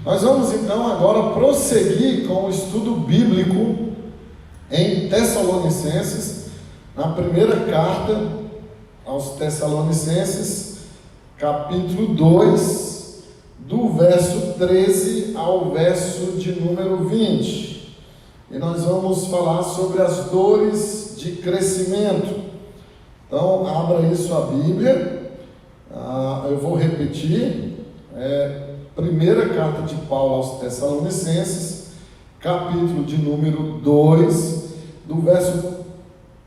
Nós vamos então agora prosseguir com o estudo bíblico em Tessalonicenses, na primeira carta aos Tessalonicenses, capítulo 2, do verso 13 ao verso de número 20. E nós vamos falar sobre as dores de crescimento. Então, abra aí sua Bíblia, eu vou repetir, primeira carta de Paulo aos Tessalonicenses, capítulo de número 2, do verso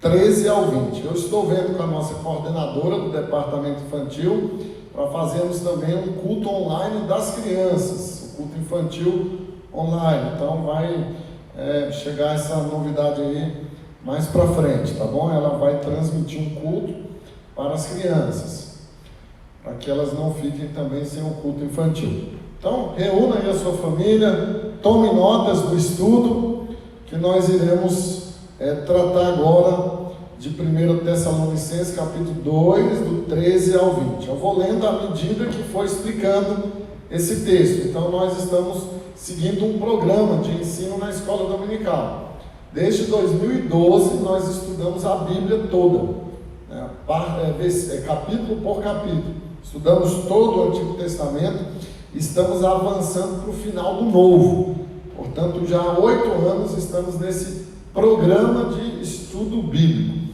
13 ao 20. Eu estou vendo com a nossa coordenadora do departamento infantil para fazermos também um culto online das crianças, o culto infantil online. Então vai chegar essa novidade aí mais para frente, tá bom? Ela vai transmitir um culto para as crianças, para que elas não fiquem também sem um culto infantil. Então, reúna aí a sua família, tome notas do estudo, que nós iremos tratar agora de 1 Tessalonicenses, capítulo 2, do 13 ao 20. Eu vou lendo à medida que for explicando esse texto. Então, nós estamos seguindo um programa de ensino na escola dominical. Desde 2012, nós estudamos a Bíblia toda, capítulo por capítulo. Estudamos todo o Antigo Testamento, estamos avançando para o final do Novo. Portanto, já há 8 anos estamos nesse programa de estudo bíblico.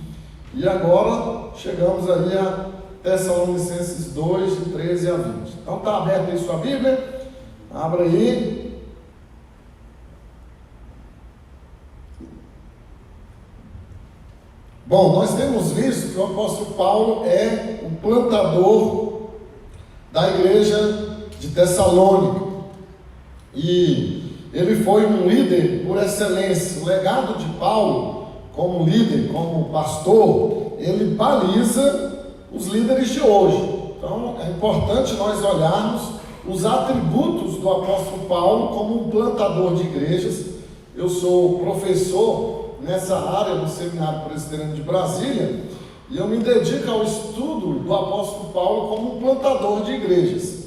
E agora chegamos aí a Tessalonicenses 2, de 13 a 20. Então está aberta aí sua Bíblia, abra aí. Bom, nós temos visto que o apóstolo Paulo é um plantador da igreja de Tessalônica, e ele foi um líder por excelência. O legado de Paulo como líder, como pastor, ele baliza os líderes de hoje. Então é importante nós olharmos os atributos do apóstolo Paulo como um plantador de igrejas. Eu sou professor nessa área do Seminário Presbiteriano de Brasília, e eu me dedico ao estudo do apóstolo Paulo como um plantador de igrejas.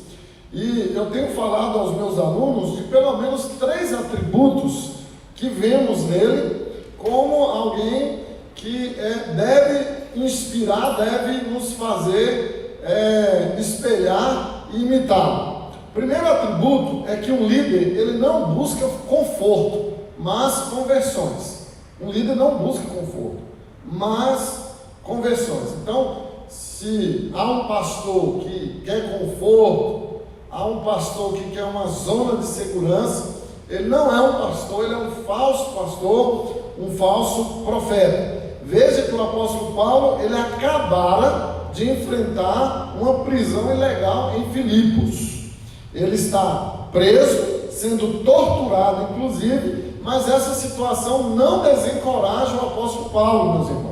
E eu tenho falado aos meus alunos de pelo menos 3 atributos que vemos nele como alguém que deve inspirar, deve nos fazer espelhar e imitá-lo. O primeiro atributo é que um líder, ele não busca conforto, mas conversões. Um líder não busca conforto, mas conversões. Então, se há um pastor que quer conforto, há um pastor que quer uma zona de segurança, ele não é um pastor, ele é um falso pastor, um falso profeta. Veja que o apóstolo Paulo, ele acabara de enfrentar uma prisão ilegal em Filipos. Ele está preso, sendo torturado inclusive, mas essa situação não desencoraja o apóstolo Paulo, meus irmãos.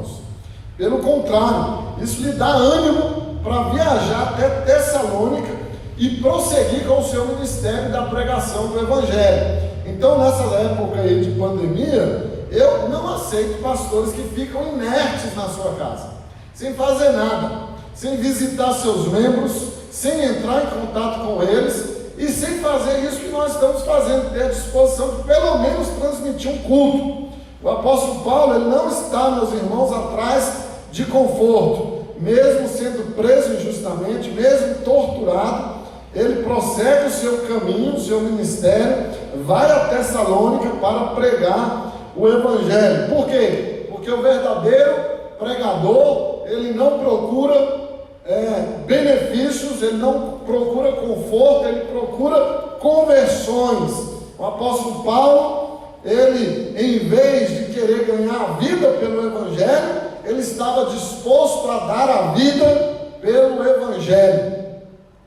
Pelo contrário, isso lhe dá ânimo para viajar até Tessalônica e prosseguir com o seu ministério da pregação do Evangelho. Então, nessa época aí de pandemia, eu não aceito pastores que ficam inertes na sua casa, sem fazer nada, sem visitar seus membros, sem entrar em contato com eles e sem fazer isso que nós estamos fazendo, ter a disposição de pelo menos transmitir um culto. O apóstolo Paulo, ele não está, meus irmãos, atrás de conforto. Mesmo sendo preso injustamente, mesmo torturado, ele prossegue o seu caminho, o seu ministério, vai a Tessalônica para pregar o Evangelho. Por quê? Porque o verdadeiro pregador, ele não procura benefícios, ele não procura conforto, ele procura conversões. O apóstolo Paulo, ele, em vez de querer ganhar a vida pelo Evangelho, ele estava disposto a dar a vida pelo Evangelho.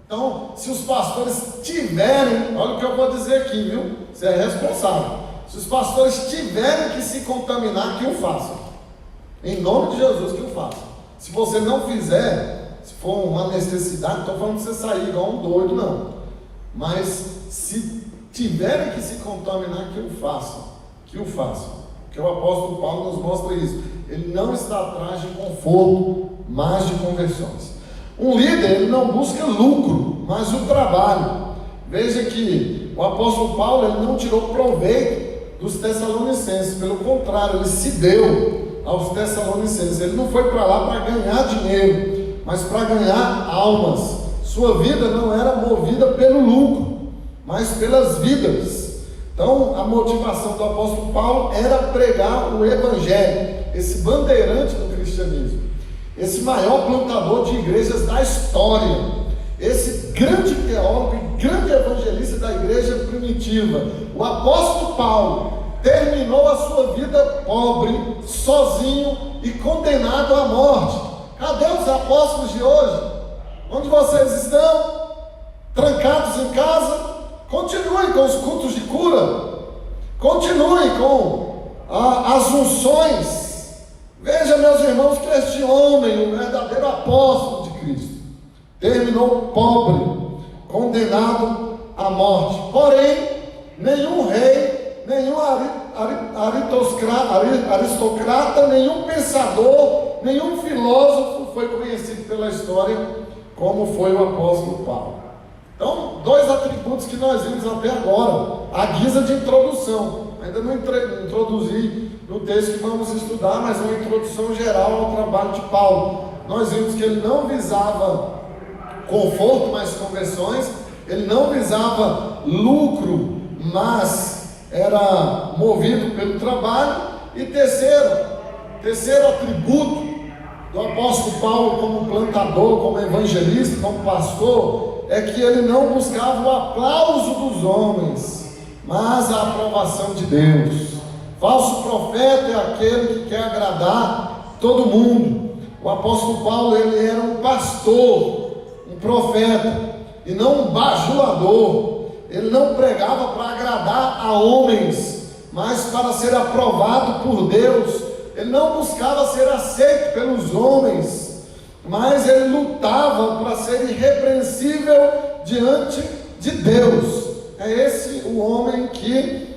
Então, se os pastores tiverem, olha o que eu vou dizer aqui, viu? Você é responsável. Se os pastores tiverem que se contaminar, que o façam. Em nome de Jesus, que o façam. Se você não fizer, se for uma necessidade, não estou falando de você sair igual um doido, não. Mas se tiverem que se contaminar, que o façam. Que o façam. Porque o apóstolo Paulo nos mostra isso. Ele não está atrás de conforto, mas de conversões. Um líder, ele não busca lucro, mas o trabalho. Veja que o apóstolo Paulo ele não tirou proveito dos Tessalonicenses, pelo contrário, ele se deu aos Tessalonicenses. Ele não foi para lá para ganhar dinheiro, mas para ganhar almas. Sua vida não era movida pelo lucro, mas pelas vidas. Então a motivação do apóstolo Paulo era pregar o evangelho, esse bandeirante do cristianismo, esse maior plantador de igrejas da história, esse grande teólogo e grande evangelista da igreja primitiva. O apóstolo Paulo terminou a sua vida pobre, sozinho e condenado à morte. Cadê os apóstolos de hoje? Onde vocês estão? Trancados em casa? Continuem com os cultos de cura, continuem com as unções. Veja, meus irmãos, que este homem, o verdadeiro apóstolo de Cristo, terminou pobre, condenado à morte. Porém, nenhum rei, nenhum aristocrata, nenhum pensador, nenhum filósofo foi conhecido pela história como foi o apóstolo Paulo. Então, dois atributos que nós vimos até agora, a guisa de introdução. Ainda não introduzi no texto que vamos estudar, mas uma introdução geral ao trabalho de Paulo. Nós vimos que ele não visava conforto, mas conversões. Ele não visava lucro, mas era movido pelo trabalho. E terceiro atributo do apóstolo Paulo como plantador, como evangelista, como pastor, é que ele não buscava o aplauso dos homens, mas a aprovação de Deus. Falso profeta é aquele que quer agradar todo mundo. O apóstolo Paulo, ele era um pastor, um profeta, e não um bajulador. Ele não pregava para agradar a homens, mas para ser aprovado por Deus. Ele não buscava ser aceito pelos homens, mas ele lutava para ser irrepreensível diante de Deus. É esse o homem que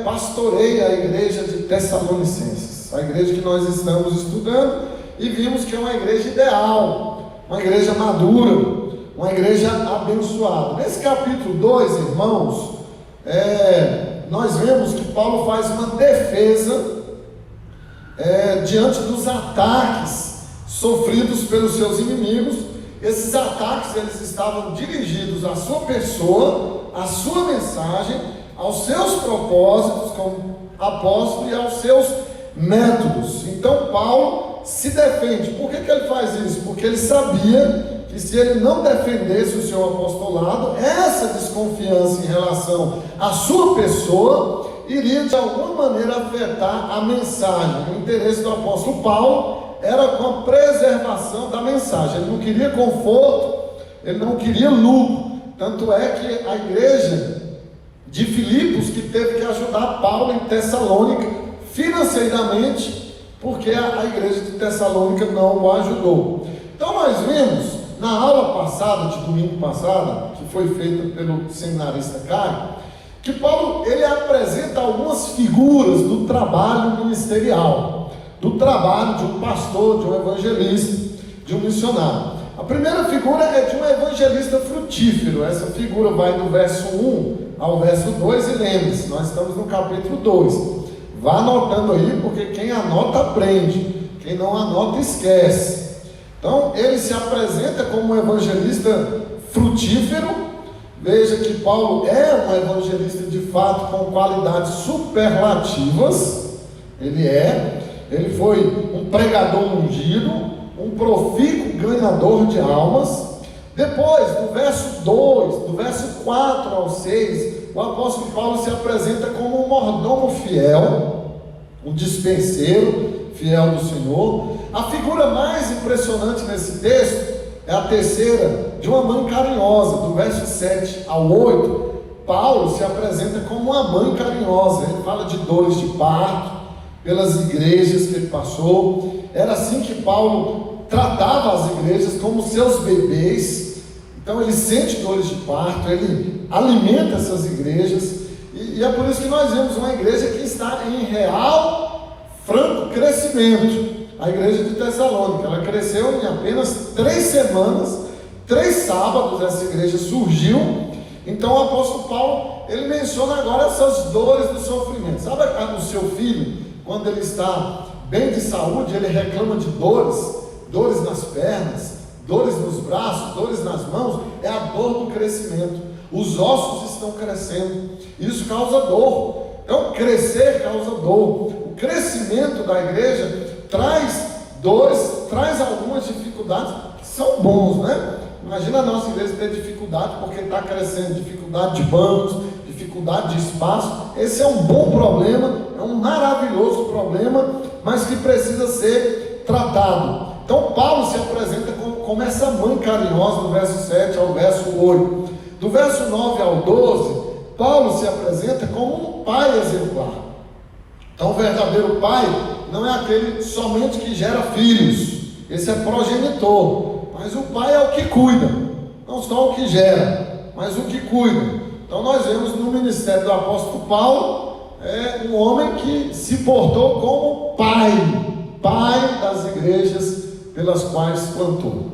pastoreia a igreja de Tessalonicenses, a igreja que nós estamos estudando, e vimos que é uma igreja ideal, uma igreja madura, uma igreja abençoada. Nesse capítulo 2, irmãos, nós vemos que Paulo faz uma defesa diante dos ataques sofridos pelos seus inimigos. Esses ataques, eles estavam dirigidos à sua pessoa, à sua mensagem, aos seus propósitos como apóstolo e aos seus métodos. Então Paulo se defende. Por que ele faz isso? Porque ele sabia que se ele não defendesse o seu apostolado, essa desconfiança em relação à sua pessoa iria de alguma maneira afetar a mensagem. O interesse do apóstolo Paulo era com a preservação da mensagem. Ele não queria conforto, ele não queria lucro. Tanto é que a igreja de Filipos que teve que ajudar Paulo em Tessalônica financeiramente, porque a igreja de Tessalônica não o ajudou. Então nós vimos na aula passada, de domingo passado, que foi feita pelo seminarista Caio, que Paulo ele apresenta algumas figuras do trabalho ministerial, do trabalho de um pastor, de um evangelista, de um missionário. A primeira figura é de um evangelista frutífero. Essa figura vai do verso 1 ao verso 2, e lembre-se, nós estamos no capítulo 2. Vá anotando aí, porque quem anota aprende, quem não anota esquece. Então ele se apresenta como um evangelista frutífero. Veja que Paulo é um evangelista de fato com qualidades superlativas. Ele foi um pregador ungido, um profícuo ganhador de almas. Depois, do verso 2, do verso 4 ao 6, o apóstolo Paulo se apresenta como um mordomo fiel, um dispenseiro fiel do Senhor. A figura mais impressionante nesse texto é a terceira, de uma mãe carinhosa. Do verso 7 ao 8, Paulo se apresenta como uma mãe carinhosa. Ele fala de dores de parto, pelas igrejas que ele passou. Era assim que Paulo tratava as igrejas, como seus bebês. Então ele sente dores de parto, ele alimenta essas igrejas. E é por isso que nós vemos uma igreja que está em real, franco crescimento. A igreja de Tessalônica, ela cresceu em apenas 3 semanas, 3 sábados essa igreja surgiu, Então o apóstolo Paulo, ele menciona agora essas dores do sofrimento. Sabe o seu filho, quando ele está bem de saúde, ele reclama de dores nas pernas, dores nos braços, dores nas mãos? É a dor do crescimento. Os ossos estão crescendo, isso causa dor. Então crescer causa dor. O crescimento da igreja traz dores, traz algumas dificuldades que são bons, né? Imagina a nossa igreja ter dificuldade porque está crescendo, dificuldade de bancos, dificuldade de espaço. Esse é um bom problema, é um maravilhoso problema, mas que precisa ser tratado. Então Paulo se apresenta como essa mãe carinhosa do verso 7 ao verso 8. Do verso 9 ao 12, Paulo se apresenta como um pai exemplar. Então o verdadeiro pai não é aquele somente que gera filhos, esse é progenitor. Mas o pai é o que cuida, não só o que gera, mas o que cuida. Então nós vemos no ministério do apóstolo Paulo, um homem que se portou como pai das igrejas pelas quais plantou.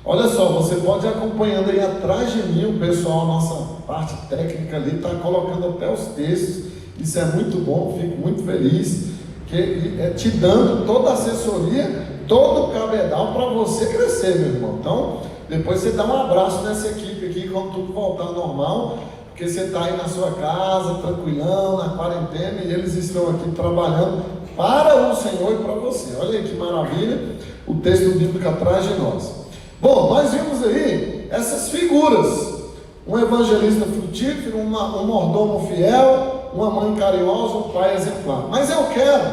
Olha só, você pode ir acompanhando aí atrás de mim, o pessoal, a nossa parte técnica ali, está colocando até os textos. Isso é muito bom, fico muito feliz, que é te dando toda a assessoria, todo o cabedal para você crescer, meu irmão. Então, depois você dá um abraço nessa equipe aqui, quando tudo voltar ao normal, porque você está aí na sua casa, tranquilão, na quarentena, e eles estão aqui trabalhando para o Senhor e para você. Olha aí que maravilha, o texto bíblico atrás de nós. Bom, nós vimos aí essas figuras, um evangelista frutífero, um mordomo fiel, uma mãe carinhosa, um pai exemplar. Mas eu quero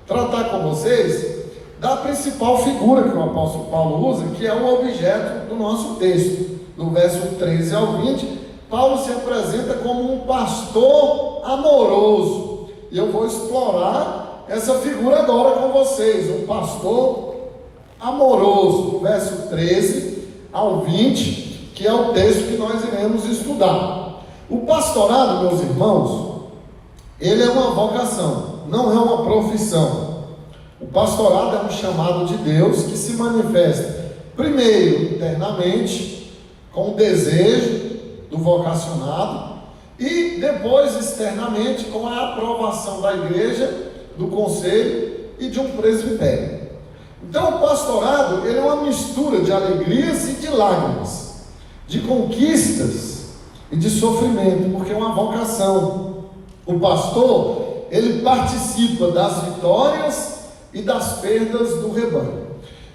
tratar com vocês da principal figura que o apóstolo Paulo usa, que é o objeto do nosso texto. Do verso 13 ao 20, Paulo se apresenta como um pastor amoroso. E eu vou explorar essa figura agora com vocês, um pastor amoroso, do verso 13 ao 20, que é o texto que nós iremos estudar. O pastorado, meus irmãos, ele é uma vocação, não é uma profissão. O pastorado é um chamado de Deus que se manifesta, primeiro, internamente, com o desejo do vocacionado, e depois, externamente, com a aprovação da igreja, do conselho e de um presbitério. Então, o pastorado, ele é uma mistura de alegrias e de lágrimas, de conquistas e de sofrimento, porque é uma vocação. O pastor, ele participa das vitórias e das perdas do rebanho.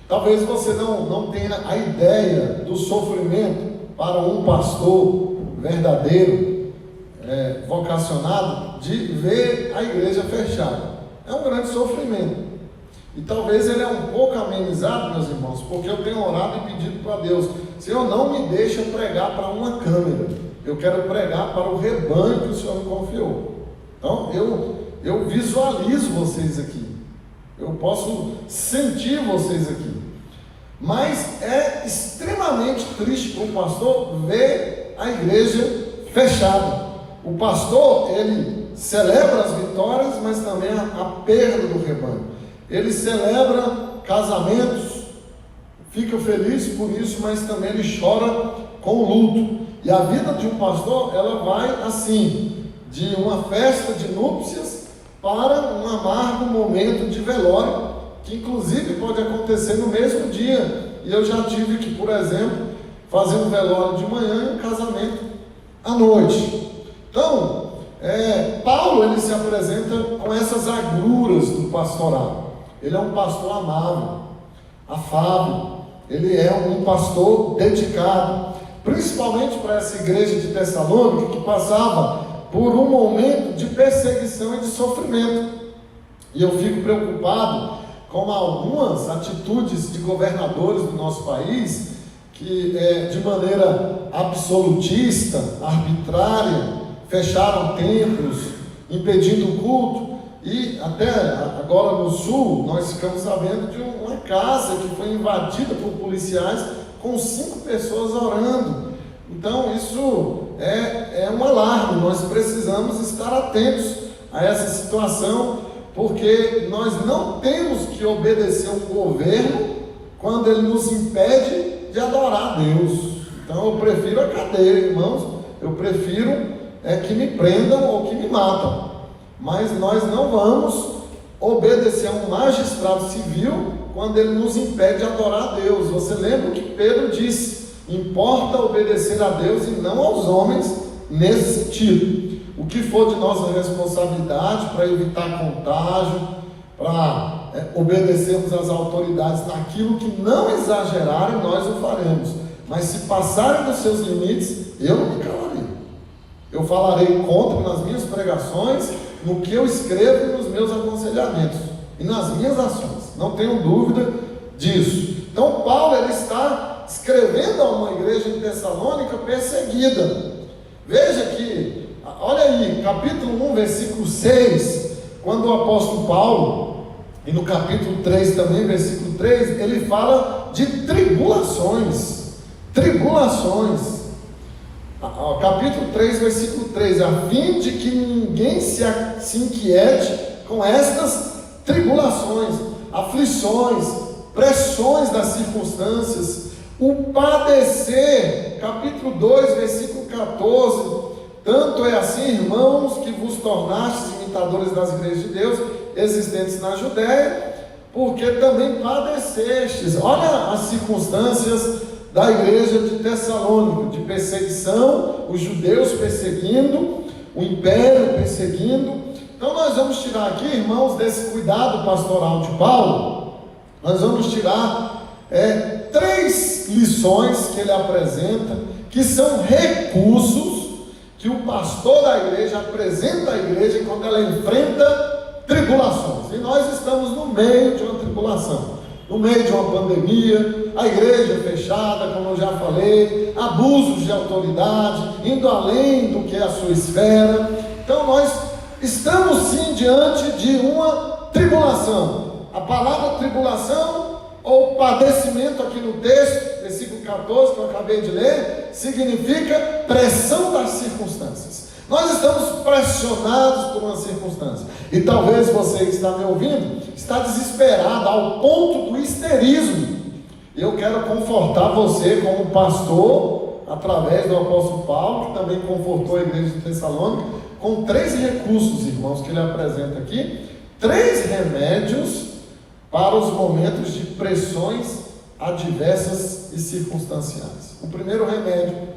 Talvez você não tenha a ideia do sofrimento para um pastor verdadeiro, vocacionado, de ver a igreja fechada. É um grande sofrimento. E talvez ele é um pouco amenizado, meus irmãos, porque eu tenho orado e pedido para Deus: Senhor, não me deixa pregar para uma câmera, eu quero pregar para o rebanho que o Senhor me confiou. Então eu visualizo vocês aqui, eu posso sentir vocês aqui, mas é extremamente triste para o pastor ver a igreja fechada. O pastor, ele celebra as vitórias, mas também a perda do rebanho. Ele celebra casamentos, fica feliz por isso, mas também ele chora com luto. E a vida de um pastor, ela vai assim, de uma festa de núpcias para um amargo momento de velório, que inclusive pode acontecer no mesmo dia. E eu já tive que, por exemplo, fazer um velório de manhã e um casamento à noite. Então, Paulo, ele se apresenta com essas agruras do pastorado. Ele é um pastor amável, afável, ele é um pastor dedicado, principalmente para essa igreja de Tessalônica, que passava por um momento de perseguição e de sofrimento. E eu fico preocupado com algumas atitudes de governadores do nosso país, que de maneira absolutista, arbitrária, fecharam templos, impedindo o culto. E até agora no sul, nós ficamos sabendo de uma casa que foi invadida por policiais com 5 pessoas orando. Então isso é um alarme, nós precisamos estar atentos a essa situação, porque nós não temos que obedecer um governo quando ele nos impede de adorar a Deus. Então eu prefiro a cadeia, irmãos, eu prefiro que me prendam ou que me matam. Mas nós não vamos obedecer a um magistrado civil quando ele nos impede de adorar a Deus. Você lembra o que Pedro disse? Importa obedecer a Deus e não aos homens nesse sentido. O que for de nossa responsabilidade para evitar contágio, para obedecermos às autoridades naquilo que não exagerarem, nós o faremos. Mas se passarem dos seus limites, eu não me calarei. Eu falarei contra nas minhas pregações, no que eu escrevo e nos meus aconselhamentos e nas minhas ações. Não tenho dúvida disso. Então Paulo ele está escrevendo a uma igreja em Tessalônica perseguida. Veja que, olha aí, capítulo 1, versículo 6, quando o apóstolo Paulo, e no capítulo 3 também, versículo 3, ele fala de tribulações. Capítulo 3, versículo 3, a fim de que ninguém se inquiete com estas tribulações, aflições, pressões das circunstâncias, o padecer. Capítulo 2, versículo 14, tanto é assim, irmãos, que vos tornastes imitadores das igrejas de Deus existentes na Judéia, porque também padecestes. Olha as circunstâncias da igreja de Tessalônica, de perseguição, os judeus perseguindo, o império perseguindo. Então nós vamos tirar aqui, irmãos, desse cuidado pastoral de Paulo, nós vamos tirar 3 lições que ele apresenta, que são recursos que o pastor da igreja apresenta à igreja quando ela enfrenta tribulações. E nós estamos no meio de uma tribulação, no meio de uma pandemia, a igreja fechada, como eu já falei, abusos de autoridade, indo além do que é a sua esfera. Então nós estamos sim diante de uma tribulação. A palavra tribulação ou padecimento aqui no texto, versículo 14 que eu acabei de ler, significa pressão das circunstâncias. Nós estamos pressionados por uma circunstância, e talvez você que está me ouvindo, está desesperado ao ponto do histerismo. Eu quero confortar você como pastor, através do apóstolo Paulo, que também confortou a igreja de Tessalônica, com 3 recursos, irmãos, que ele apresenta aqui, 3 remédios para os momentos de pressões adversas e circunstanciais. O primeiro remédio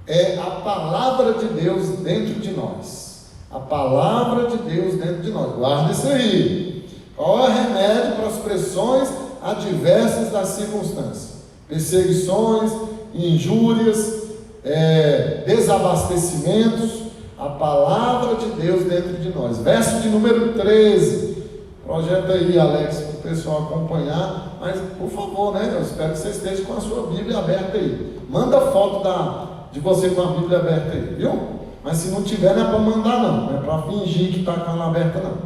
é a palavra de Deus dentro de nós. A palavra de Deus dentro de nós. Guarda isso aí. Qual é o remédio para as pressões adversas das circunstâncias? Perseguições, injúrias, desabastecimentos. A palavra de Deus dentro de nós. Verso de número 13. Projeta aí, Alex, para o pessoal acompanhar. Mas, por favor, né? Eu espero que você esteja com a sua Bíblia aberta aí. Manda foto de você com a Bíblia aberta aí, viu? Mas se não tiver, não é para mandar não. Não é para fingir que está com ela aberta não.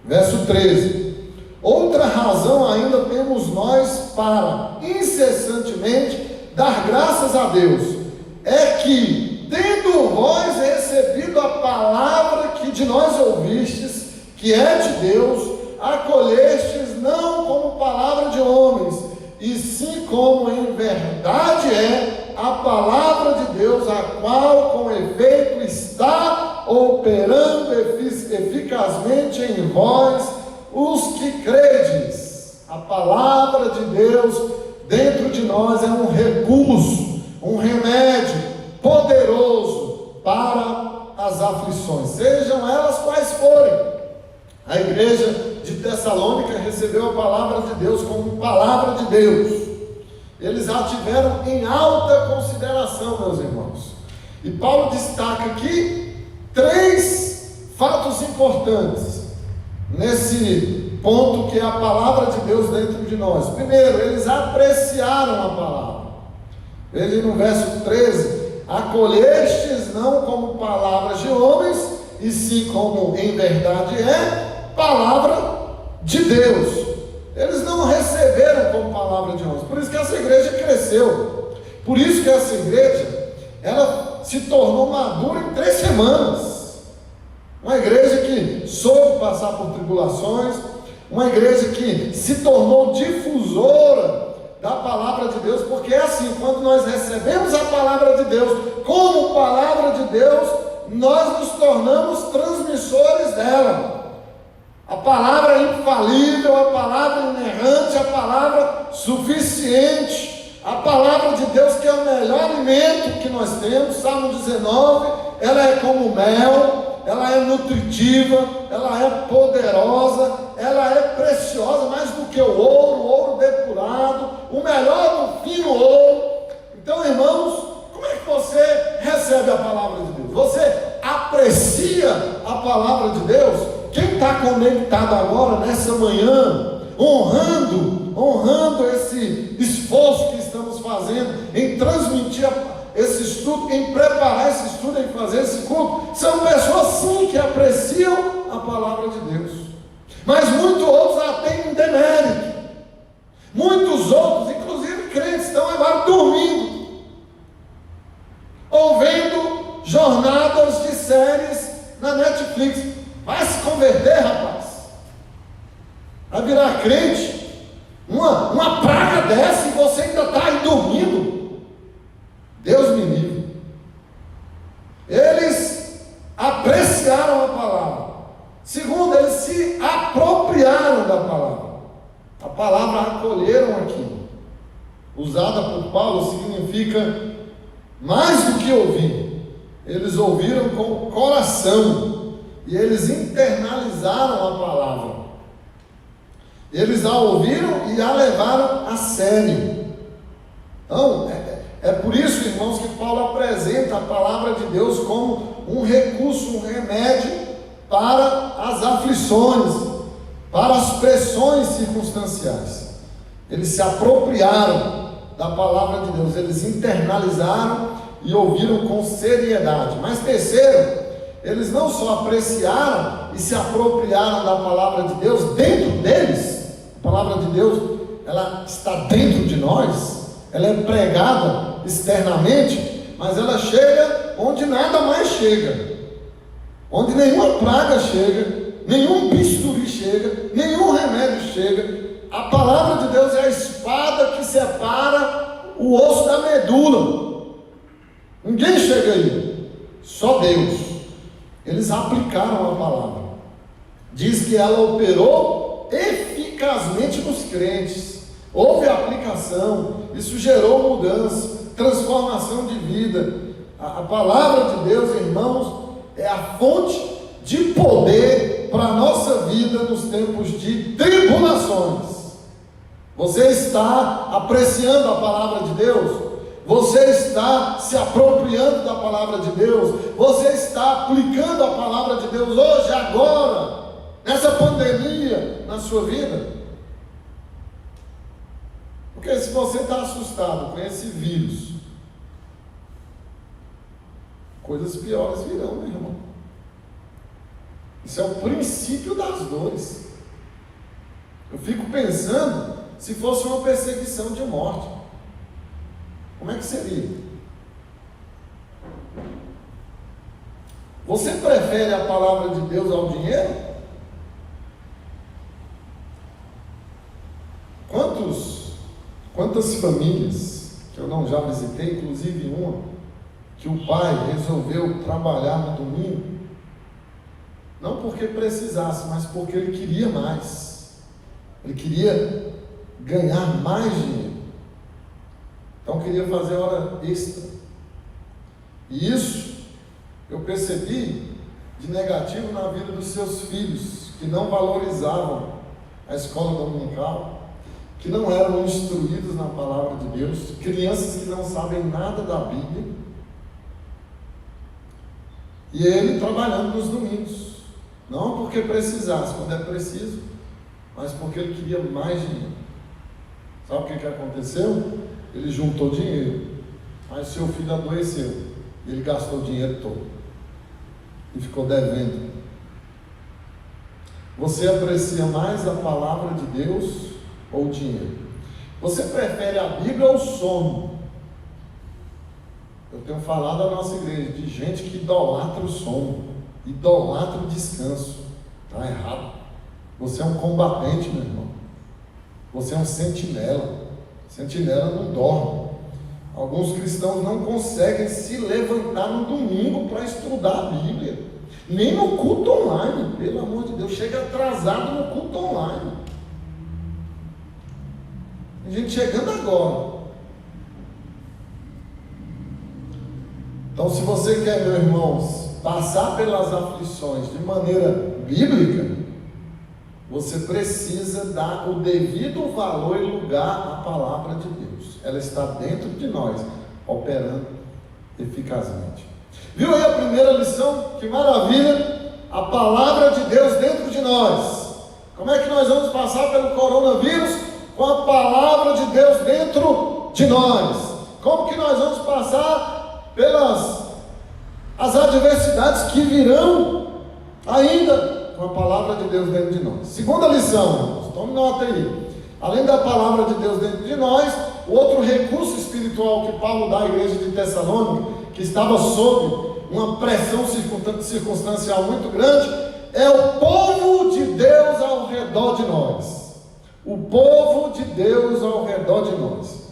Verso 13. Outra razão ainda temos nós para incessantemente dar graças a Deus, é que, tendo vós recebido a palavra que de nós ouvistes, que é de Deus, acolhestes não como palavra de homens, e sim como em verdade é a palavra de Deus, a qual com efeito está operando eficazmente em vós, os que credes. A palavra de Deus dentro de nós é um recurso, um remédio poderoso para as aflições, sejam elas quais forem. A igreja de Tessalônica recebeu a palavra de Deus como palavra de Deus. Eles a tiveram em alta consideração, meus irmãos. E Paulo destaca aqui 3 fatos importantes nesse ponto, que é a palavra de Deus dentro de nós. Primeiro, eles apreciaram a palavra. Veja no verso 13: acolhestes não como palavras de homens, e sim como em verdade é palavra de Deus. Eles não receberam como palavra de homens. Por isso que essa igreja cresceu. Por isso que essa igreja, ela se tornou madura em 3 semanas. Uma igreja que soube passar por tribulações, uma igreja que se tornou difusora da palavra de Deus, porque é assim, quando nós recebemos a palavra de Deus, como palavra de Deus, nós nos tornamos transmissores dela. A palavra é infalível, a palavra inerrante, a palavra suficiente, a palavra de Deus que é o melhor alimento que nós temos. Salmo 19, ela é como mel, ela é nutritiva, ela é poderosa, ela é preciosa, mais do que o ouro depurado, o melhor do fino ouro. Então, irmãos, como é que você recebe a palavra de Deus? Você aprecia a palavra de Deus? Quem está conectado agora, nessa manhã, honrando esse esforço que estamos fazendo em transmitir esse estudo, em preparar esse estudo, em fazer esse culto, são pessoas sim que apreciam a palavra de Deus, mas muitos outros a têm um demérito. Muitos outros, inclusive crentes, estão agora dormindo, ou vendo jornadas de séries na Netflix. Vai se converter, rapaz, vai virar crente, uma praga dessa, e você ainda está aí dormindo. Deus me livre. Eles apreciaram a palavra. Segundo, eles se apropriaram da palavra. A palavra acolheram aqui, usada por Paulo, significa mais do que ouvir. Eles ouviram com o coração e eles internalizaram a palavra. Eles a ouviram e a levaram a sério. Então, é por isso, irmãos, que Paulo apresenta a palavra de Deus como um recurso, um remédio para as aflições, para as pressões circunstanciais. Eles se apropriaram da palavra de Deus, eles internalizaram e ouviram com seriedade. Mas terceiro, eles não só apreciaram e se apropriaram da palavra de Deus dentro deles. A palavra de Deus, ela está dentro de nós, ela é pregada externamente, mas ela chega onde nada mais chega, onde nenhuma praga chega, nenhum bisturi chega, nenhum remédio chega. A palavra de Deus é a espada que separa o osso da medula. Ninguém chega aí, só Deus. Eles aplicaram a palavra. Diz que ela operou eficazmente nos crentes. Houve aplicação, isso gerou mudança, transformação de vida. A palavra de Deus, irmãos, é a fonte de poder para a nossa vida nos tempos de tribulações. Você está apreciando a palavra de Deus? Você está se apropriando da palavra de Deus? Você está aplicando a palavra de Deus hoje, agora, nessa pandemia, na sua vida? Porque se você está assustado com esse vírus, coisas piores virão, meu irmão. Isso é o princípio das dores. Eu fico pensando, se fosse uma perseguição de morte, como é que seria? Você prefere a palavra de Deus ao dinheiro? Quantas famílias, que eu não já visitei, inclusive uma, que o pai resolveu trabalhar no domingo, não porque precisasse, mas porque ele queria mais. Ele queria ganhar mais dinheiro. Então queria fazer hora extra. E isso eu percebi de negativo na vida dos seus filhos, que não valorizavam a escola dominical, que não eram instruídos na palavra de Deus, crianças que não sabem nada da Bíblia. E ele trabalhando nos domingos, não porque precisasse, quando é preciso, mas porque ele queria mais dinheiro. Sabe o que aconteceu? Ele juntou dinheiro, mas seu filho adoeceu, ele gastou o dinheiro todo e ficou devendo. Você aprecia mais a palavra de Deus ou o dinheiro? Você prefere a Bíblia ou o sono? Eu tenho falado à nossa igreja de gente que idolatra o sono, idolatra o descanso. Está errado. Você é um combatente, meu irmão. Você é um sentinela. Sentinela não dorme. Alguns cristãos não conseguem se levantar no domingo para estudar a Bíblia, nem no culto online, pelo amor de Deus, chega atrasado no culto online. A gente chegando agora. Então, se você quer, meus irmãos, passar pelas aflições de maneira bíblica, você precisa dar o devido valor e lugar à palavra de Deus. Ela está dentro de nós, operando eficazmente. Viu aí a primeira lição? Que maravilha! A palavra de Deus dentro de nós. Como é que nós vamos passar pelo coronavírus? Com a palavra de Deus dentro de nós. Como que nós vamos passar pelas as adversidades que virão ainda? Com a palavra de Deus dentro de nós. Segunda lição, irmãos, tome nota aí. Além da palavra de Deus dentro de nós, o outro recurso espiritual que Paulo dá à igreja de Tessalônica, que estava sob uma pressão circunstancial muito grande, é o povo de Deus ao redor de nós. O povo de Deus ao redor de nós.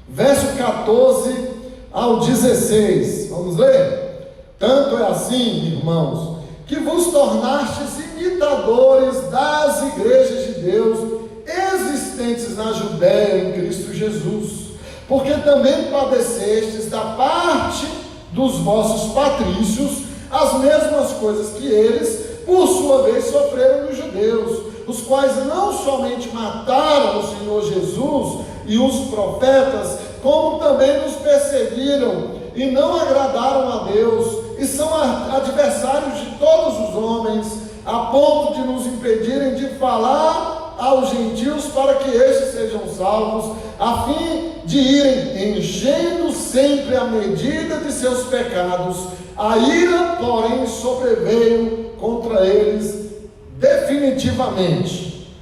Verso 14 ao 16. Vamos ler? Tanto é assim, irmãos, que vos tornastes imitadores das igrejas de Deus existentes na Judéia em Cristo Jesus, porque também padecestes da parte dos vossos patrícios as mesmas coisas que eles, por sua vez, sofreram dos judeus, os quais não somente mataram o Senhor Jesus e os profetas, como também nos perseguiram e não agradaram a Deus, e são adversários de todos os homens, a ponto de nos impedirem de falar aos gentios para que estes sejam salvos, a fim de irem enchendo sempre a medida de seus pecados. A ira, porém, sobreveio contra eles definitivamente.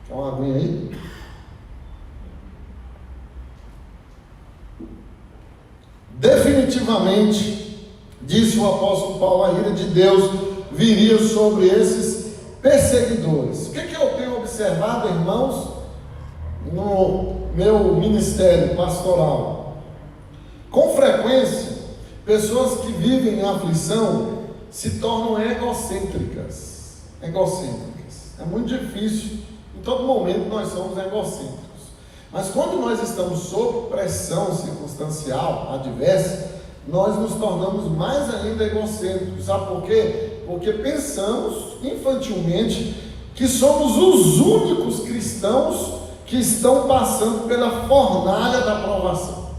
Quer uma aguinha aí? Definitivamente, disse o apóstolo Paulo, a ira de Deus viria sobre esses perseguidores. O que eu tenho observado, irmãos, no meu ministério pastoral? Com frequência, pessoas que vivem em aflição se tornam egocêntricas. É muito difícil, em todo momento nós somos egocêntricos. Mas quando nós estamos sob pressão circunstancial, adversa, nós nos tornamos mais ainda egocêntricos. Sabe por quê? Porque pensamos infantilmente que somos os únicos cristãos que estão passando pela fornalha da provação.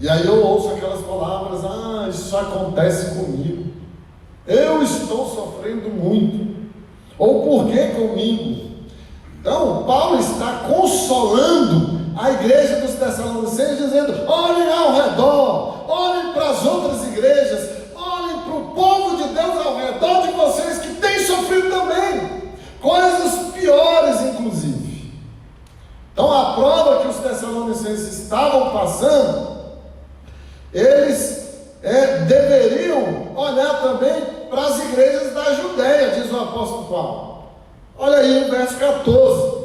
E aí eu ouço aquelas palavras: ah, isso acontece comigo, eu estou sofrendo muito, ou por que comigo? Então, Paulo está consolando a igreja dos Tessalonicenses, dizendo: olhem ao redor, olhem para as outras igrejas, olhem para o povo de Deus ao redor de vocês que têm sofrido também, coisas piores inclusive. Então, a prova que os Tessalonicenses estavam passando, eles deveriam olhar também para as igrejas da Judéia, diz o apóstolo Paulo. Olha aí o verso 14: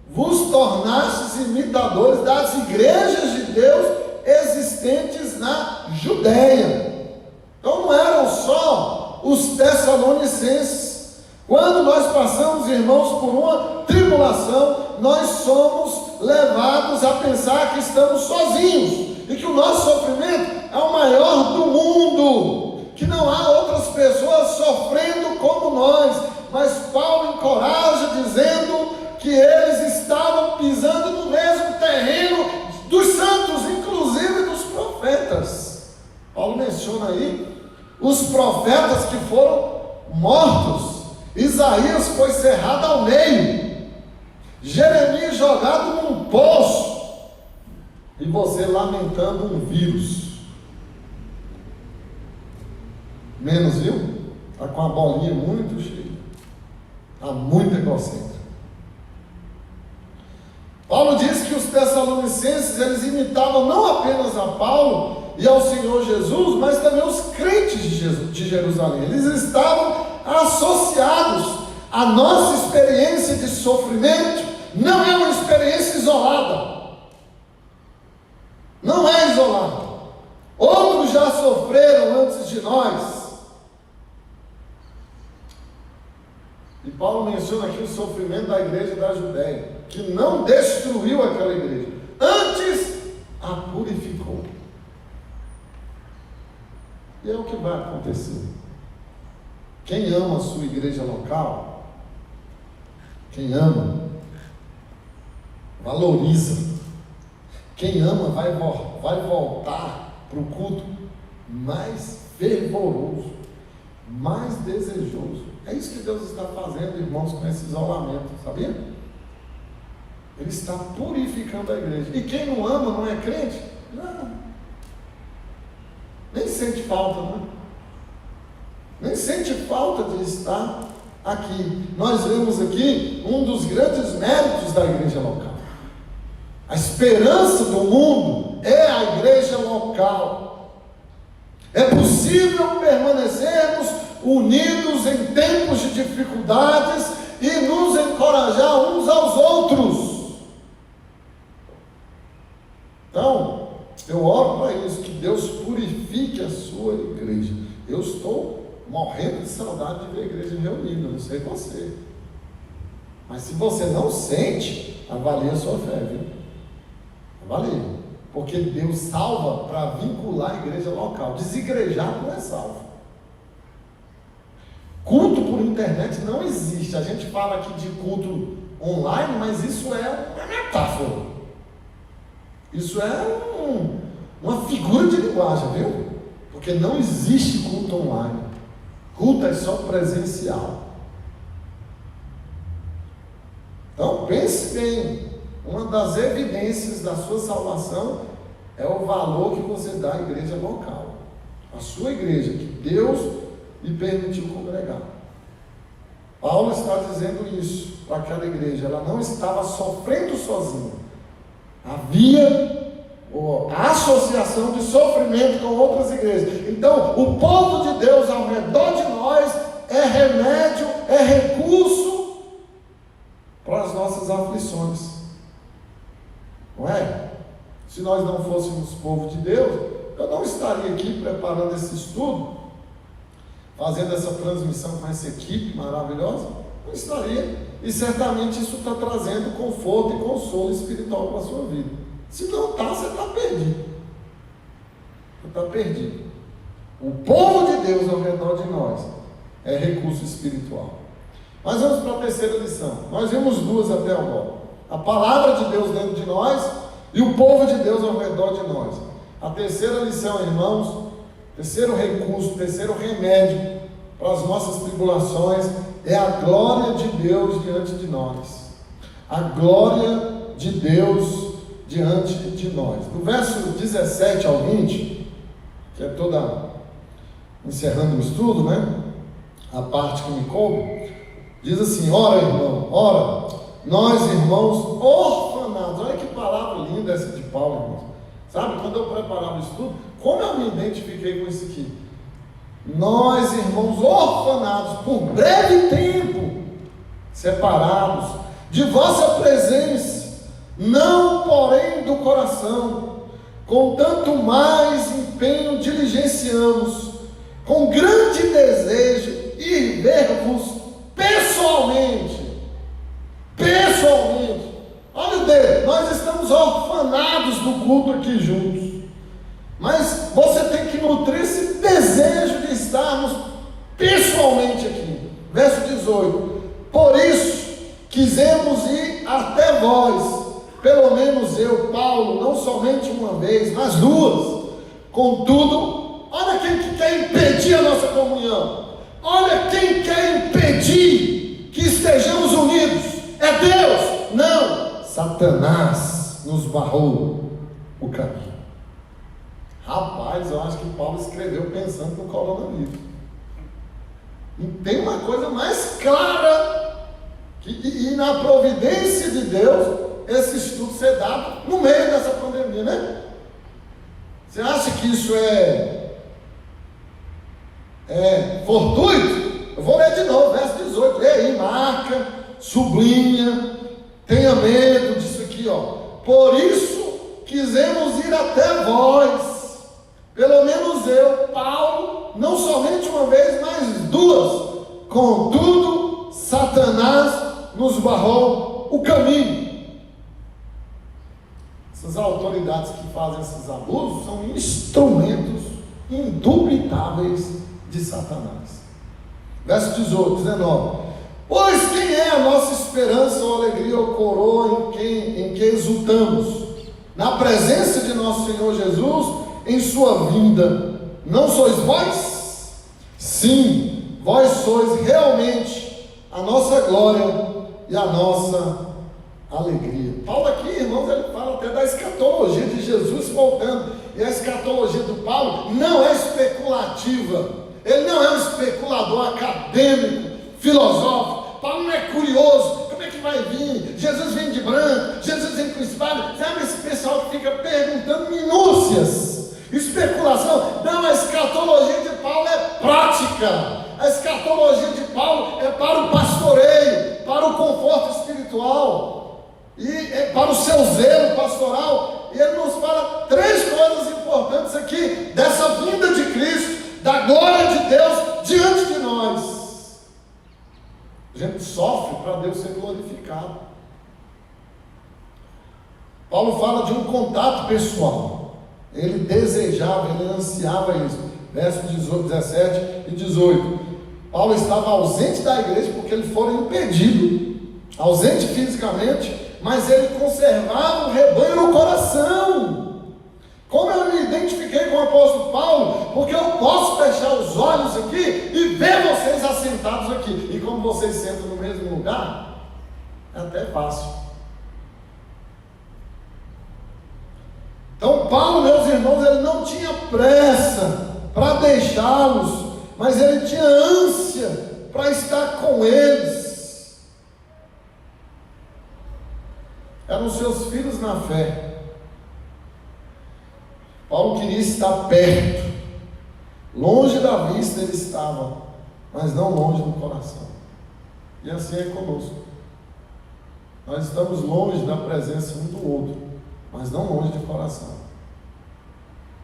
vos tornastes imitadores das igrejas de Deus existentes na Judéia. Então não eram só os Tessalonicenses. Quando nós passamos, irmãos, por uma tribulação, nós somos levados a pensar que estamos sozinhos e que o nosso sofrimento é o maior do mundo, que não há outras pessoas sofrendo como nós. Mas Paulo encoraja dizendo que eles estavam pisando no mesmo terreno dos santos, inclusive dos profetas. Paulo menciona aí os profetas que foram mortos. Isaías foi cerrado ao meio, Jeremias jogado num poço, e você lamentando um vírus. Menos, viu? Está com a bolinha muito cheia, está muito egocêntrico. Paulo diz que os Tessalonicenses, eles imitavam não apenas a Paulo e ao Senhor Jesus, mas também os crentes de Jerusalém. Eles estavam associados. A nossa experiência de sofrimento não é uma experiência isolada. não é isolado. Outros já sofreram antes de nós. E Paulo menciona aqui o sofrimento da igreja da Judéia, que não destruiu aquela igreja, antes a purificou. E é o que vai acontecer. Quem ama a sua igreja local, quem ama, valoriza. Quem ama vai voltar para o culto mais fervoroso, mais desejoso. É isso que Deus está fazendo, irmãos, com esse isolamento, sabia? Ele está purificando a igreja. E quem não ama, não é crente? Não. Nem sente falta, né? Nem sente falta de estar aqui. Nós vemos aqui um dos grandes méritos da igreja local. A esperança do mundo é a igreja local. É possível permanecermos unidos em tempos de dificuldades e nos encorajar uns aos outros. Então, eu oro para isso, que Deus purifique a sua igreja. Eu estou morrendo de saudade de ver a igreja reunida, não sei você. Mas se você não sente, avalie a sua fé, viu? Avalie. Porque Deus salva para vincular a igreja local. Desigrejado não é salvo. Culto por internet não existe. A gente fala aqui de culto online, mas isso é uma metáfora. Isso é uma figura de linguagem, viu? Porque não existe culto online. Culto é só presencial. Então pense bem. Uma das evidências da sua salvação é o valor que você dá à igreja local. A sua igreja, que Deus lhe permitiu congregar. Paulo está dizendo isso para aquela igreja. Ela não estava sofrendo sozinha. Havia a associação de sofrimento com outras igrejas. Então, o povo de Deus ao redor de nós é remédio, é recurso para as nossas aflições. Não é? Se nós não fôssemos povo de Deus, eu não estaria aqui preparando esse estudo, fazendo essa transmissão com essa equipe maravilhosa. Não estaria. E certamente isso está trazendo conforto e consolo espiritual para a sua vida. Se não está, você está perdido. Você está perdido. O povo de Deus ao redor de nós é recurso espiritual. Mas vamos para a terceira lição. Nós vimos duas até agora. A palavra de Deus dentro de nós e o povo de Deus ao redor de nós. A terceira lição, irmãos, terceiro recurso, terceiro remédio para as nossas tribulações é a glória de Deus diante de nós. A glória de Deus diante de nós. Do verso 17 ao 20, que é toda encerrando o estudo, né? A parte que me coube, diz assim: ora, irmão, ora, nós, irmãos, orfanados. Olha que palavra linda essa de Paulo, irmãos. Sabe, quando eu preparava o estudo, como eu me identifiquei com isso aqui? Nós, irmãos, orfanados, por breve tempo, separados de vossa presença, não porém do coração, com tanto mais empenho diligenciamos, com grande desejo, ir ver-vos pessoalmente. Olha o dedo, nós estamos orfanados do culto aqui juntos, mas você tem que nutrir esse desejo de estarmos pessoalmente aqui. Verso 18: por isso quisemos ir até vós, pelo menos eu, Paulo, não somente uma vez, mas duas. Contudo, olha quem que quer impedir a nossa comunhão. Olha quem quer impedir que estejamos unidos. É Deus? Não. Satanás nos barrou o caminho. Rapaz, eu acho que Paulo escreveu pensando no coronavírus. E tem uma coisa mais clara, e na providência de Deus, esse estudo ser dado no meio dessa pandemia, né? Você acha que isso é fortuito? Eu vou ler de novo, verso 18. E aí, marca, sublinha, tenha medo disso aqui, ó. Por isso quisemos ir até vós, pelo menos eu, Paulo, não somente uma vez, mas duas. Contudo, Satanás nos barrou o caminho. Essas autoridades que fazem esses abusos são instrumentos indubitáveis de Satanás. Verso 19: pois quem é a nossa esperança ou alegria ou coroa em que exultamos? Na presença de nosso Senhor Jesus, em sua vinda. Não sois vós? Sim, vós sois realmente a nossa glória e a nossa alegria. Paulo aqui, irmãos, ele fala até da escatologia de Jesus voltando. E a escatologia do Paulo não é especulativa. Ele não é um especulador acadêmico, filosófico. Paulo não é curioso. Como é que vai vir? Jesus vem de branco, Jesus vem com espada. Sabe esse pessoal que fica perguntando minúcias, especulação? Não, a escatologia de Paulo é prática. A escatologia de Paulo é para o pastoreio, para o conforto espiritual e é para o seu zelo pastoral. E ele nos fala três coisas importantes aqui dessa vinda de Cristo, da glória de Deus diante de nós. A gente sofre para Deus ser glorificado. Paulo fala de um contato pessoal. Ele desejava, ele ansiava isso. Versos 17 e 18. Paulo estava ausente da igreja porque ele fora impedido, ausente fisicamente, mas ele conservava o rebanho no coração. Como eu me identifiquei com o apóstolo Paulo? Porque eu posso fechar os olhos aqui e ver vocês assentados aqui. E como vocês sentam no mesmo lugar, é até fácil. Então Paulo, meus irmãos, ele não tinha pressa para deixá-los, mas ele tinha ânsia para estar com eles. Eram seus filhos na fé. Paulo queria estar perto, longe da vista ele estava, mas não longe do coração. E assim é conosco. Nós estamos longe da presença um do outro, mas não longe de coração.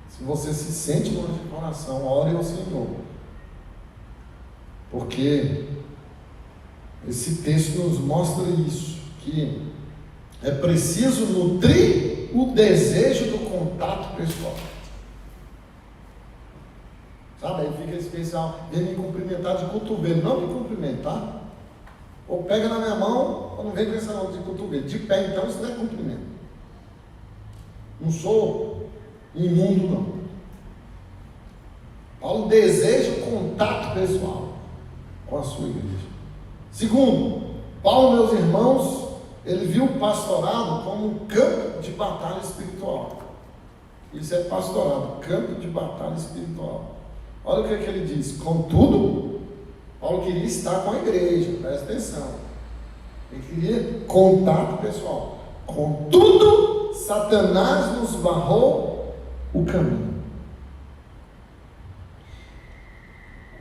Se você se sente longe de coração, ore ao Senhor, porque esse texto nos mostra isso, que é preciso nutrir o desejo do contato pessoal. Sabe, aí fica especial, vem me cumprimentar de cotovelo, não me cumprimentar, ou pega na minha mão, ou não vem com essa mão de cotovelo, de pé então, isso não é cumprimento. Não sou imundo não. Paulo deseja o contato pessoal com a sua igreja. Segundo, Paulo, meus irmãos, ele viu o pastorado como um campo de batalha espiritual. Isso é pastorado, campo de batalha espiritual. Olha o que ele diz: contudo, Paulo queria estar com a igreja, presta atenção. Ele queria contato pessoal. Contudo, Satanás nos barrou o caminho.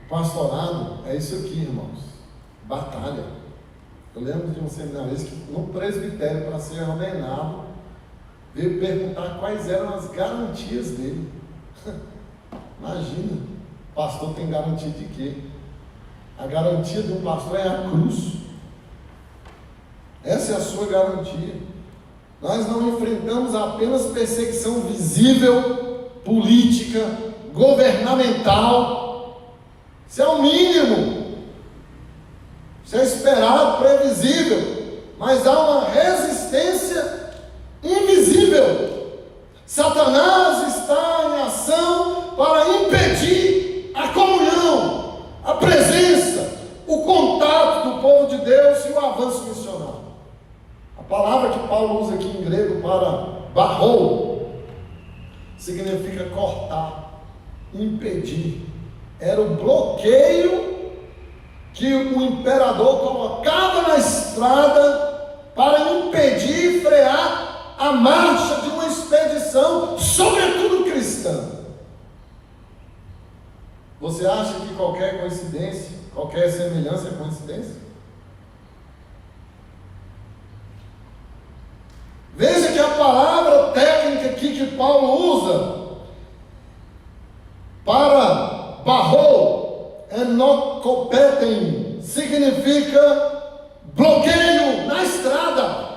O pastorado é isso aqui, irmãos: batalha. Eu lembro de um seminarista que no presbitério, para ser ordenado, veio perguntar quais eram as garantias dele. Imagina, o pastor tem garantia de quê? A garantia de um pastor é a cruz. Essa é a sua garantia. Nós não enfrentamos apenas perseguição visível, política, governamental. Isso é o mínimo. Isso é esperado, previsível, mas há uma resistência invisível. Satanás está em ação para impedir a comunhão, a presença, o contato do povo de Deus e o avanço missionário. A palavra que Paulo usa aqui em grego para barrou significa cortar, impedir. Era o bloqueio que o imperador colocava na estrada para impedir e frear a marcha de uma expedição, sobretudo cristã. Você acha que qualquer coincidência, qualquer semelhança é coincidência? Veja que a palavra técnica Paulo usa para barro, enocopeten, significa bloqueio na estrada.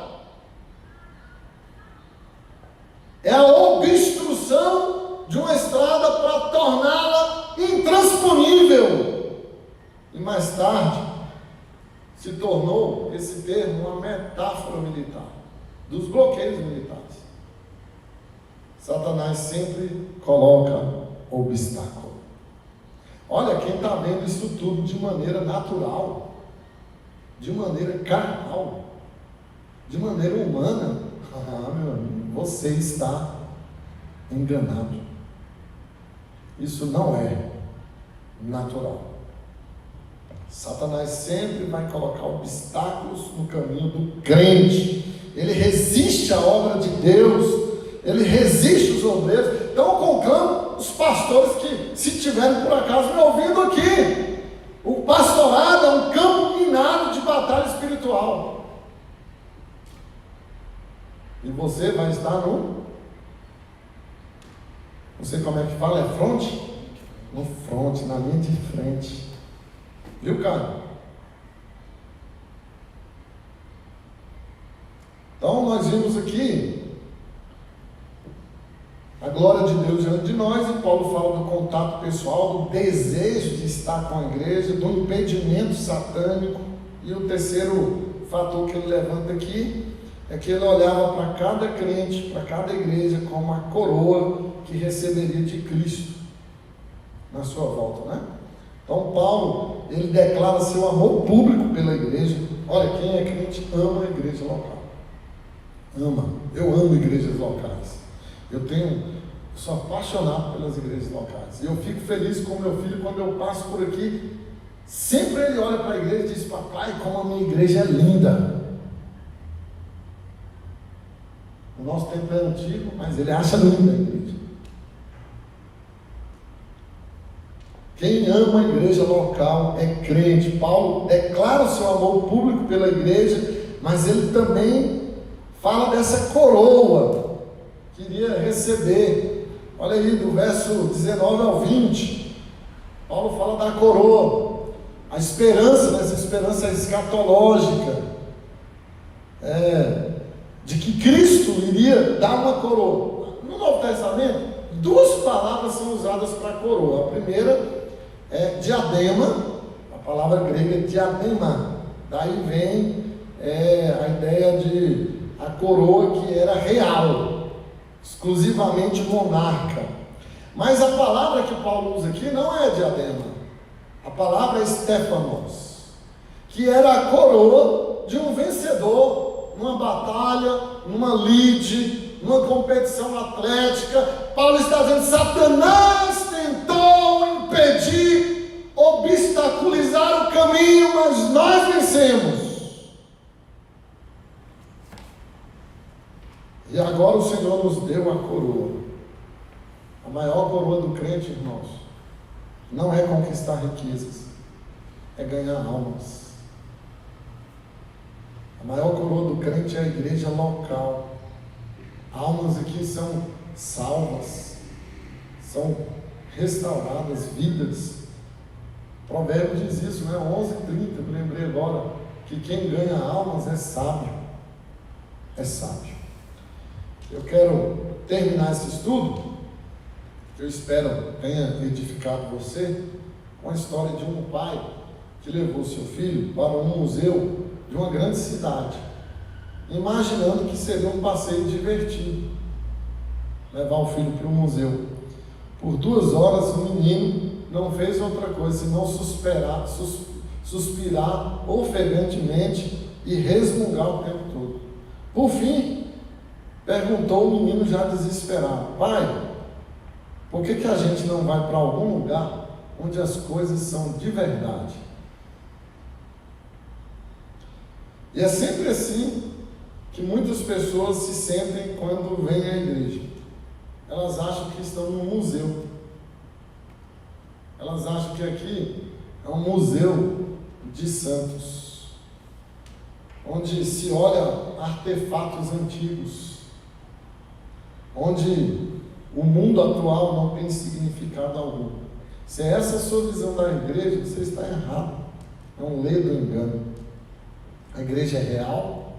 É a obstrução de uma estrada para torná-la intransponível. E mais tarde se tornou esse termo uma metáfora militar, dos bloqueios militares. Satanás sempre coloca obstáculo. Olha, quem está vendo isso tudo de maneira natural, de maneira carnal, de maneira humana, meu amigo, você está enganado. Isso não é natural. Satanás sempre vai colocar obstáculos no caminho do crente. Ele resiste à obra de Deus. Ele resiste os obreiros. Então eu conclamo os pastores que, se tiverem por acaso me ouvindo aqui, o pastorado é um campo minado de batalha espiritual. E você vai estar no... Não sei como é que fala, é fronte? No fronte, na linha de frente. Viu, cara? Então nós vimos aqui a glória de Deus diante de nós, e Paulo fala do contato pessoal, do desejo de estar com a igreja, do impedimento satânico. E o terceiro fator que ele levanta aqui é que ele olhava para cada crente, para cada igreja, como a coroa que receberia de Cristo na sua volta, né? Então Paulo, ele declara seu amor público pela igreja. Olha, quem é crente ama a igreja local. Ama. Eu amo igrejas locais. Eu sou apaixonado pelas igrejas locais. E eu fico feliz com meu filho quando eu passo por aqui. Sempre ele olha para a igreja e diz: papai, como a minha igreja é linda. O nosso tempo é antigo, mas ele acha linda a igreja. Quem ama a igreja local é crente. Paulo declara o seu amor público pela igreja, mas ele também fala dessa coroa que iria receber. Olha aí, do verso 19 ao 20, Paulo fala da coroa, a esperança, né? Essa esperança escatológica, de que Cristo iria dar uma coroa. No Novo Testamento, duas palavras são usadas para coroa. A primeira é diadema, a palavra grega é diadema, daí vem a ideia de a coroa que era real, exclusivamente monarca. Mas a palavra que Paulo usa aqui não é diadema, a palavra é Stefanos, que era a coroa de um vencedor numa batalha, numa lide, numa competição atlética. Paulo está dizendo: Satanás tentou impedir, obstaculizar o caminho, mas nós vencemos. E agora o Senhor nos deu a coroa. A maior coroa do crente, irmãos, não é conquistar riquezas, é ganhar almas. A maior coroa do crente é a igreja local. Almas aqui são salvas, são restauradas, vidas. Provérbios diz isso, né? 11:30, me lembrei agora, que quem ganha almas é sábio. É sábio. Eu quero terminar esse estudo, que eu espero tenha edificado você, com a história de um pai que levou seu filho para um museu de uma grande cidade, imaginando que seria um passeio divertido, levar o filho para o museu. Por 2 horas o menino não fez outra coisa senão suspirar ofegantemente e resmungar o tempo todo. Por fim, perguntou o menino já desesperado: pai, por que a gente não vai para algum lugar onde as coisas são de verdade? E é sempre assim que muitas pessoas se sentem quando vêm à igreja. Elas acham que estão num museu. Elas acham que aqui é um museu de santos, onde se olha artefatos antigos, onde o mundo atual não tem significado algum. Se é essa a sua visão da igreja, você está errado. É um ledo engano. A igreja é real,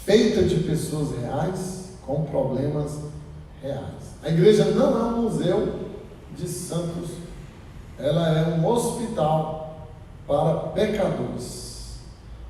feita de pessoas reais, com problemas reais. A igreja não é um museu de santos, ela é um hospital para pecadores.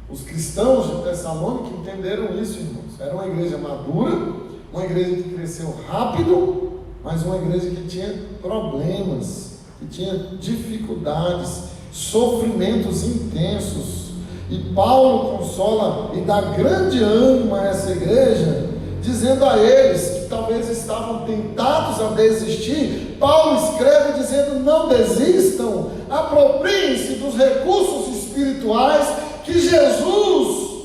Os cristãos de Tessalônica entenderam isso, irmãos. Era uma igreja madura, uma igreja que cresceu rápido, mas uma igreja que tinha problemas, que tinha dificuldades, sofrimentos intensos. E Paulo consola e dá grande ânimo a essa igreja, dizendo a eles que talvez estavam tentados a desistir. Paulo escreve dizendo: não desistam, apropriem-se dos recursos espirituais que Jesus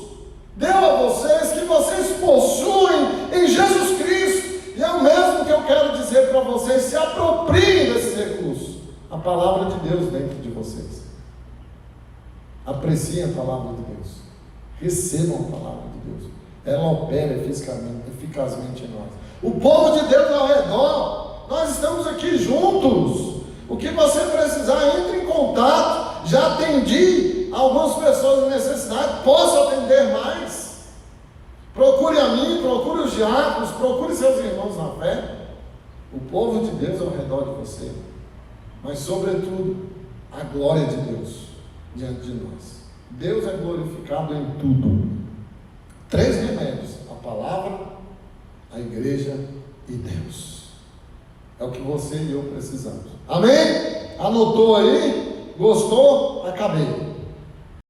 deu a vocês, que vocês possuem em Jesus Cristo. E é o mesmo que eu quero dizer para vocês: se apropriem desses recursos, a palavra de Deus dentro de vocês. Apreciem a palavra de Deus, recebam a palavra de Deus, ela opera eficazmente em nós. O povo de Deus ao redor, nós estamos aqui juntos. O que você precisar, entre em contato. Já atendi algumas pessoas em necessidade, posso atender mais. Procure a mim, procure os diáconos, procure seus irmãos na fé. O povo de Deus ao redor de você, mas sobretudo a glória de Deus diante de nós. Deus é glorificado em tudo. 3 remédios: a palavra, a igreja e Deus. É o que você e eu precisamos. Amém? Anotou aí? Gostou? Acabei.